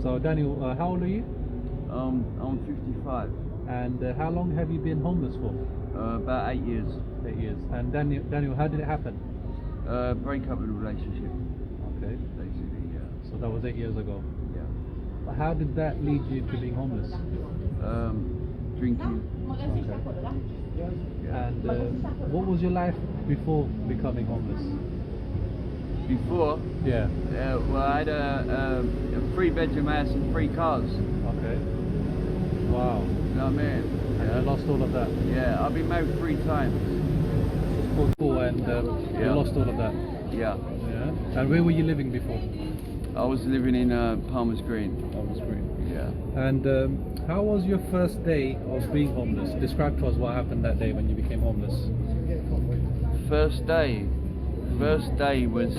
So Daniel, how old are you? I'm 55. And how long have you been homeless for? About 8 years. 8 years. And Daniel, how did it happen? Break up with a relationship, Okay. basically, yeah. So that was 8 years ago. Yeah. But how did that lead you to being homeless? Drinking. Okay. And what was your life before becoming homeless? Before, Yeah. well, I had a 3-bedroom house and 3 cars. Okay. Wow. You know what I mean? And you lost all of that. Yeah, I've been married 3 times. Cool. And you lost all of that. Yeah. Yeah. And where were you living before? I was living in Palmer's Green. Palmer's Green. Yeah. And how was your first day of being homeless? Describe to us what happened that day when you became homeless. First day was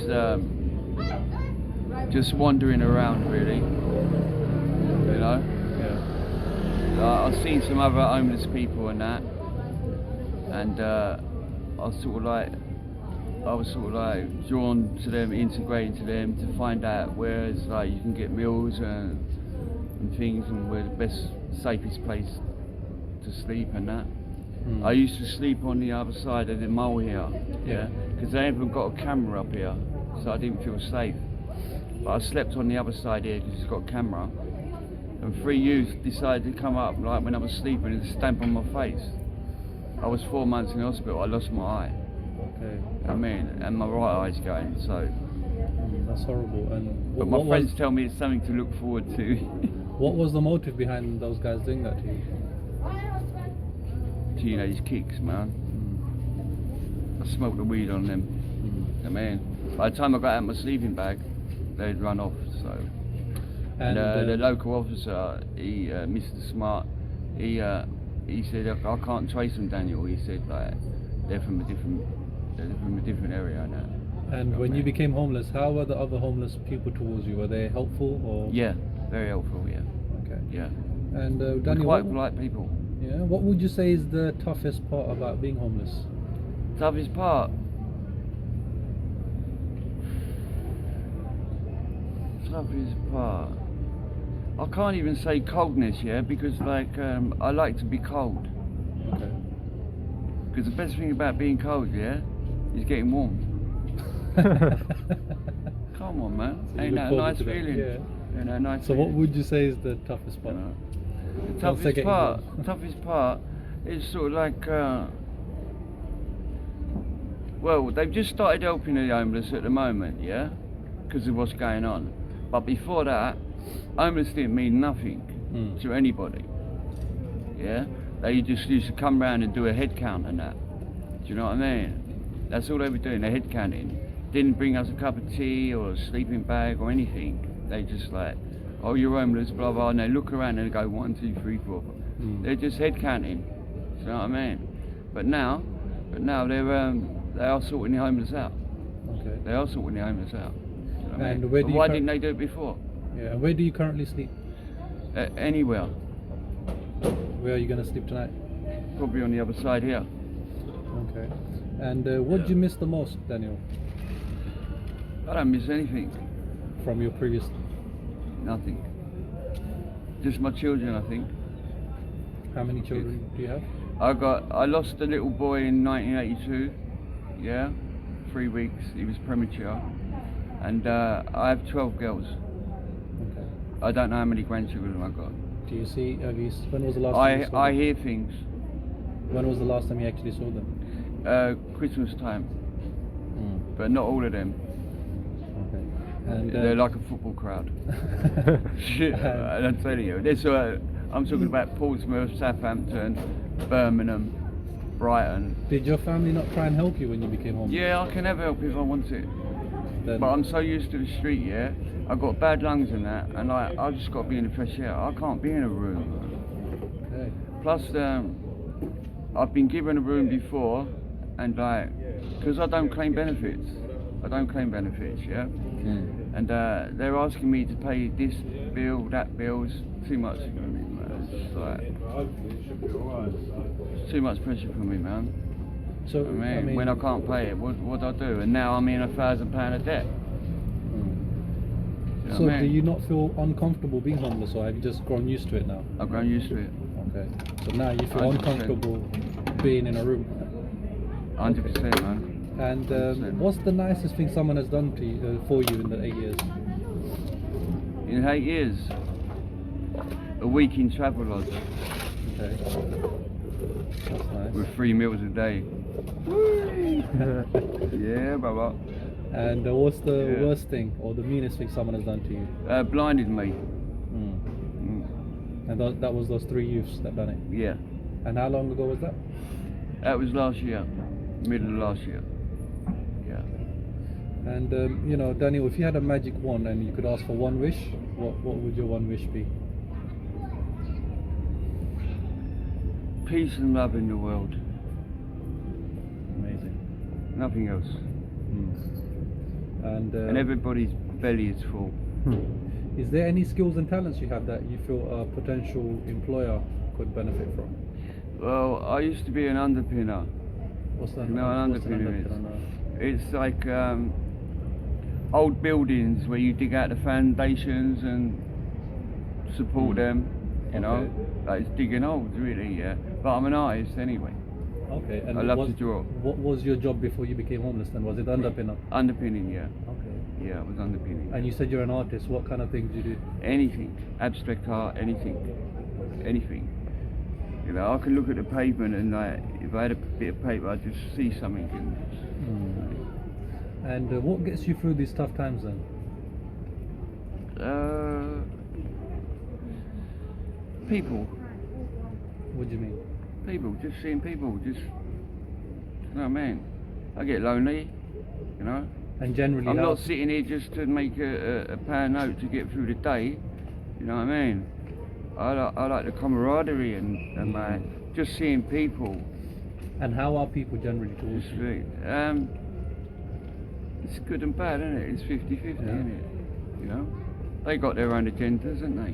just wandering around, really. You know? Yeah. I've seen some other homeless people and that, and I was sort of like drawn to them, integrated to them to find out where it's like you can get meals and things, and where the best, safest place to sleep and that. I used to sleep on the other side of the mole here, yeah, because they haven't got a camera up here, so I didn't feel safe. But I slept on the other side here because it's got a camera. And 3 youths decided to come up, like when I was sleeping, and stamp on my face. I was 4 months in hospital. I lost my eye. Okay. I mean, and my right eye's going. So. That's horrible. And but my friends tell me it's something to look forward to. What was the motive behind those guys doing that to you? Teenage kicks, man. I smoked the weed on them. I mean, by the time I got out my sleeping bag, they'd run off. So. And the local officer, Mr. Smart, he said, I can't trace them, Daniel. He said, like, they're from a different area now. And when you became homeless, how were the other homeless people towards you? Were they helpful or? Yeah, very helpful. Yeah. Okay. Yeah. And Daniel, quite polite people. Yeah. What would you say is the toughest part about being homeless? Toughest part. Toughest part. I can't even say coldness, yeah, because like I like to be cold. Okay. Because the best thing about being cold, yeah, is getting warm. Come on, man. So ain't that a nice feeling? Yeah. Ain't that a nice So feeling? what would you say is the toughest part? The toughest part is sort of like, well, they've just started helping the homeless at the moment, yeah, because of what's going on. But before that, homeless didn't mean nothing to anybody. Yeah, they just used to come round and do a head count and that. Do you know what I mean? That's all they were doing, a head counting. Didn't bring us a cup of tea or a sleeping bag or anything. They just like, oh, you're homeless, blah blah, and they look around and they go 1, 2, 3, 4. They're just head counting. Do you know what I mean? But now they are sorting the homeless out. Okay. They are sorting the homeless out. Do you know what I mean? Where but why didn't they do it before? Yeah. And where do you currently sleep? Anywhere. Where are you going to sleep tonight? Probably on the other side here. Okay. And what do you miss the most, Daniel? I don't miss anything. From your previous? Nothing. Just my children, I think. How many children do you have? I lost a little boy in 1982. Yeah, 3 weeks. He was premature. And I have 12 girls. Okay. I don't know how many grandchildren I got. Do you see? When was the last time you saw them? I hear things. When was the last time you actually saw them? Christmas time. But not all of them. Okay. And they're like a football crowd. I'm telling you. I'm talking about Portsmouth, Southampton, Birmingham, Brighton. Did your family not try and help you when you became homeless? Yeah, I can have help if I want it. But I'm so used to the street, yeah. I've got bad lungs and that, and I just got to be in the fresh air. I can't be in a room. Okay. Plus, I've been given a room before, and like, because I don't claim benefits. Yeah. And they're asking me to pay this bill, that bill. It's too much for me, man. It's like, it's too much pressure for me, man. So I mean, when I can't pay it, what do I do? And now I'm in £1,000 of debt. You know So what I do mean? you not feel uncomfortable being homeless, or have you just grown used to it now? I've grown used to it. Okay. So now you feel 100%. uncomfortable being in a room. 100%, man. And 100%. what's the nicest thing someone has done to you, for you in the 8 years? In 8 years, a week in travel lodge Okay. That's nice. with 3 meals a day. Yeah, brother. And what's the Yeah. worst thing or the meanest thing someone has done to you? Blinded me. And that was those 3 youths that done it. Yeah, And how long ago was that? that was last year, middle of last year. Yeah. And you know, Daniel, if you had a magic wand and you could ask for one wish, what would your one wish be? Peace and love in the world. Amazing. Nothing else. And everybody's belly is full. Is there any skills and talents you have that you feel a potential employer could benefit from? Well, I used to be an underpinner. What's that? You know what an what's an underpinner is? underpinner? It's like old buildings where you dig out the foundations and support them, you know. Okay. Like it's digging holes, really, yeah. But I'm an artist anyway. Okay. And I love to draw. What was your job before you became homeless then? Was it underpinner? Underpinning, yeah. Okay. Yeah, it was underpinning. And you said you're an artist. What kind of things do you do? Anything, abstract art, anything. You know, I can look at the pavement and like, if I had a bit of paper, I'd just see something. And what gets you through these tough times then? People, What do you mean? just seeing people, you know what I mean? I get lonely, you know. And generally, I'm how- not sitting here just to make a pound note to get through the day, you know what I mean? I like the camaraderie and my just seeing people. And how are people generally towards It's you? really, it's good and bad, isn't it? It's 50-50, Yeah. isn't it? You know, they got their own agendas, haven't they?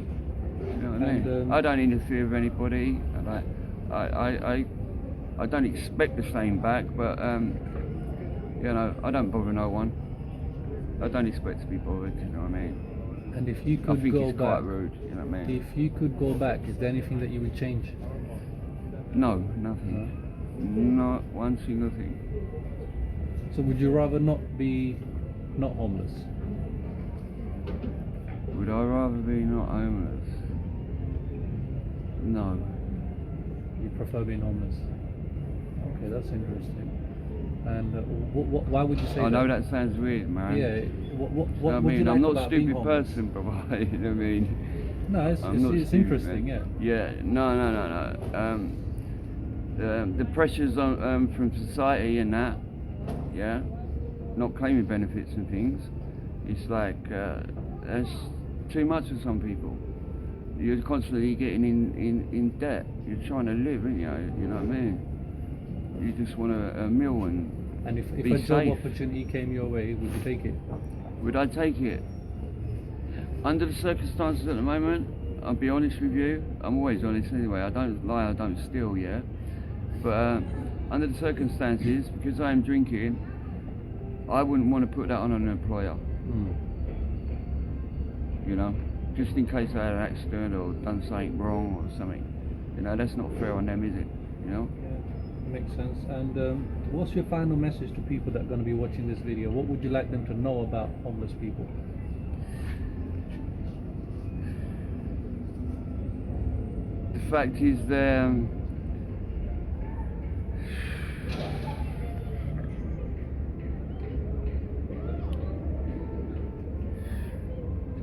You know what I mean? And, I don't interfere with anybody. I don't expect the same back, but you know, I don't bother no one. I don't expect to be bothered. You know what I mean? And if you I could think go it's back, quite rude. You know what I mean? if you could go back, is there anything that you would change? No, nothing. Not one single thing. So would you rather not homeless? Would I rather be not homeless? No. You prefer being homeless? Okay, that's interesting. And why would you say I that? know that sounds weird, man. Yeah. What I would you mean, like I'm not a about being stupid homeless? person, but you know what I mean? No, I'm not it's stupid, interesting, man. yeah. Yeah, no. The pressures on, from society and that, yeah, not claiming benefits and things, it's like, that's too much for some people. You're constantly getting in debt. You're trying to live, aren't you? You know what I mean? You just want a meal and And if be a job safe. opportunity came your way, would you take it? Would I take it? Under the circumstances at the moment, I'll be honest with you, I'm always honest anyway, I don't lie, I don't steal, yeah? But under the circumstances, because I am drinking, I wouldn't want to put that on an employer. You know? Just in case I had an accident or done something wrong or something. You know, that's not fair on them, is it? You know? Makes sense. And what's your final message to people that are going to be watching this video? What would you like them to know about homeless people? The fact is,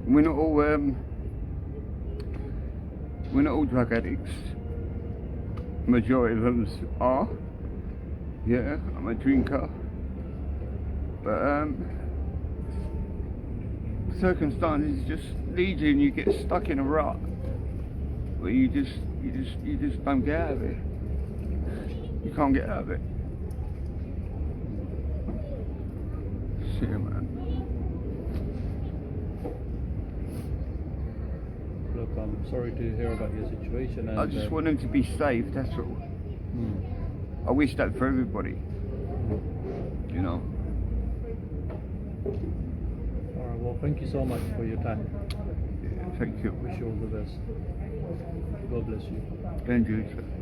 we're not all drug addicts. Majority of them are. Yeah, I'm a drinker. But circumstances just lead you and you get stuck in a rut where you just don't get out of it. You can't get out of it. Shit, man. Look, I'm sorry to hear about your situation. And, I just want them to be safe, that's all. I wish that for everybody. You know. Alright, well, Thank you so much for your time. Thank you. Wish you all the best. God bless you. Thank you, sir.